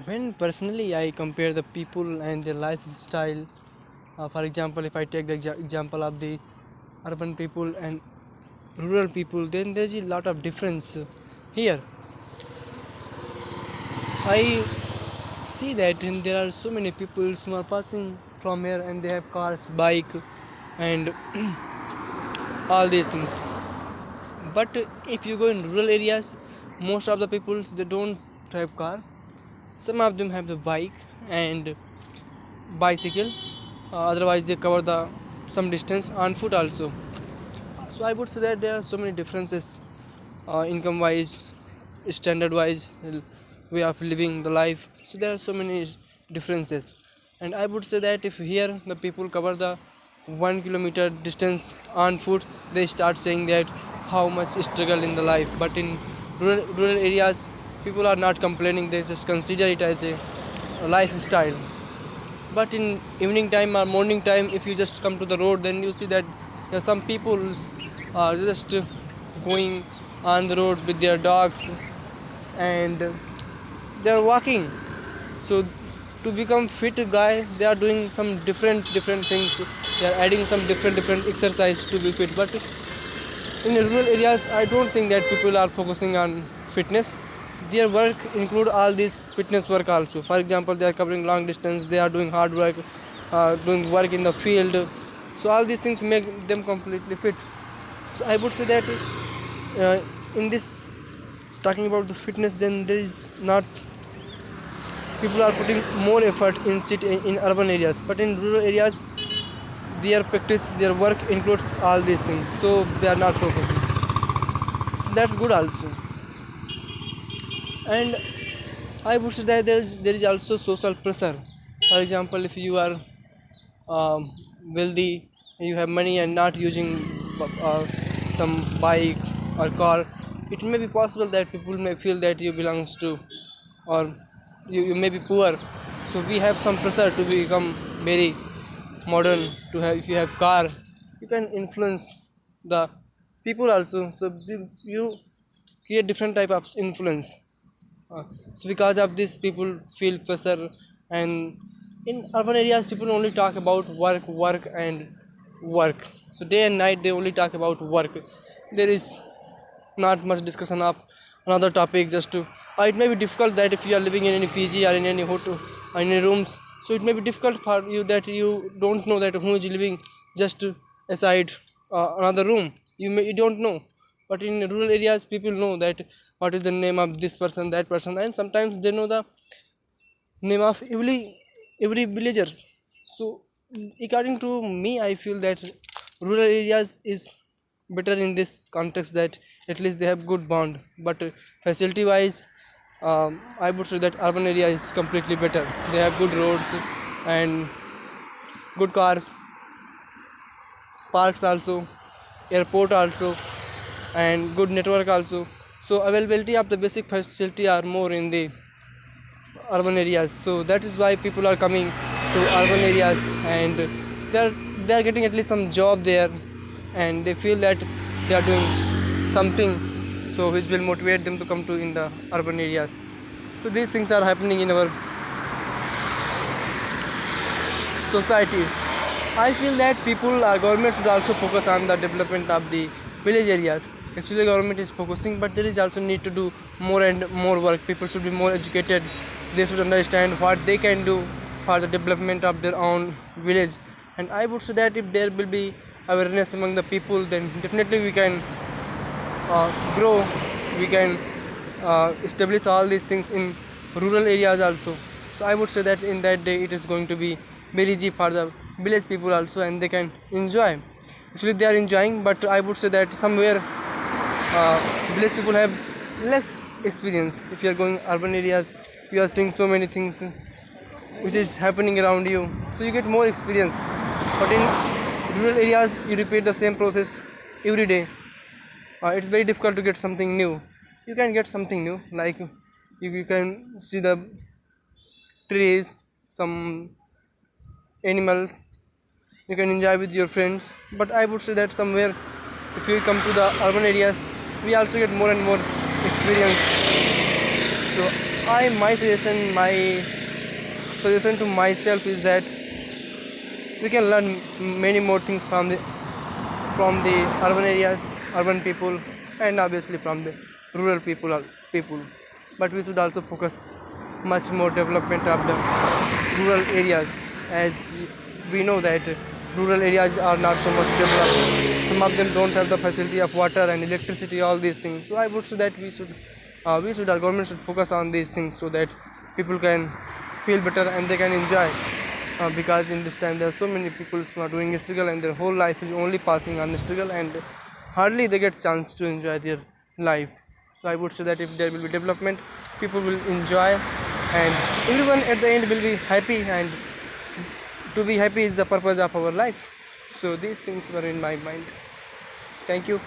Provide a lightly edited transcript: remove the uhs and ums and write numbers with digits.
When personally I compare the people and their lifestyle, for example, if I take the example of the urban people and rural people, then there's a lot of difference here. I see that there are so many people who are passing from here and they have cars, bike, and all these things. But if you go in rural areas, most of the people they don't have car. Some of them have the bike and bicycle. Otherwise, they cover the some distance on foot also. So I would say that there are so many differences, income wise, standard wise, way of living the life. So there are so many differences, and I would say that if here the people cover the 1 kilometer distance on foot, they start saying that how much struggle in the life. But in rural areas, people are not complaining; they just consider it as a lifestyle. But in evening time or morning time, if you just come to the road, then you see that there are some people are just going on the road with their dogs and they are walking. So to become fit guy, they are doing some different things. They are adding some different exercise to be fit. But in rural areas, I don't think that people are focusing on fitness. Their work include all this fitness work also. For example, they are covering long distance, they are doing hard work, doing work in the field. So all these things make them completely fit. So I would say that in this talking about the fitness, then there is not people are putting more effort in urban areas, but in rural areas their practice, their work includes all these things. So they are not focusing. That's good also. And I would say that there is also social pressure. For example, if you are wealthy, you have money and not using uh, some bike or car, it may be possible that people may feel that you belongs to, or you may be poor. So we have some pressure to become very modern. To have, if you have car, you can influence the people also. So you create different type of influence. So because of this, people feel pressure, and in urban areas, people only talk about work, and work. So day and night, they only talk about work. There is not much discussion of another topic. Just to, it may be difficult that if you are living in any PG or in any hotel or in any rooms, so it may be difficult for you that you don't know that who is living just aside another room. You don't know, but in rural areas, people know that what is the name of this person, that person, and sometimes they know the name of every villagers. So according to me, I feel that rural areas is better in this context, that at least they have good bond. But facility wise, I would say that urban area is completely better. They have good roads and good car parks also, airport also, and good network also. So availability of the basic facility are more in the urban areas. So that is why people are coming to urban areas, and they're they're getting at least some job there, and they feel that they are doing something, so which will motivate them to come to in the urban areas. So these things are happening in our society. I feel that government should also focus on the development of the village areas. Actually, government is focusing, but there is also need to do more and more work. People should be more educated. They should understand what they can do for the development of their own village. And I would say that if there will be awareness among the people, then definitely we can grow. We can establish all these things in rural areas also. So I would say that in that day it is going to be very easy for the village people also, and they can enjoy. Actually, they are enjoying, but I would say that somewhere village people have less experience. If you are going urban areas, you are seeing so many things which is happening around you, so you get more experience. But in rural areas, you repeat the same process every day. It's very difficult to get something new. You can get something new, like you can see the trees, some animals, you can enjoy with your friends. But I would say that somewhere, if you come to the urban areas, we also get more and more experience. So My suggestion to myself is that we can learn many more things from the urban areas, urban people, and obviously from the rural people. But we should also focus much more development of the rural areas, as we know that rural areas are not so much developed. Some of them don't have the facility of water and electricity, all these things. So I would say that our government should focus on these things so that people can feel better and they can enjoy, because in this time there are so many people who are doing struggle and their whole life is only passing on struggle, and hardly they get chance to enjoy their life. So I would say that if there will be development, people will enjoy, and everyone at the end will be happy, and to be happy is the purpose of our life. So these things were in my mind. Thank you.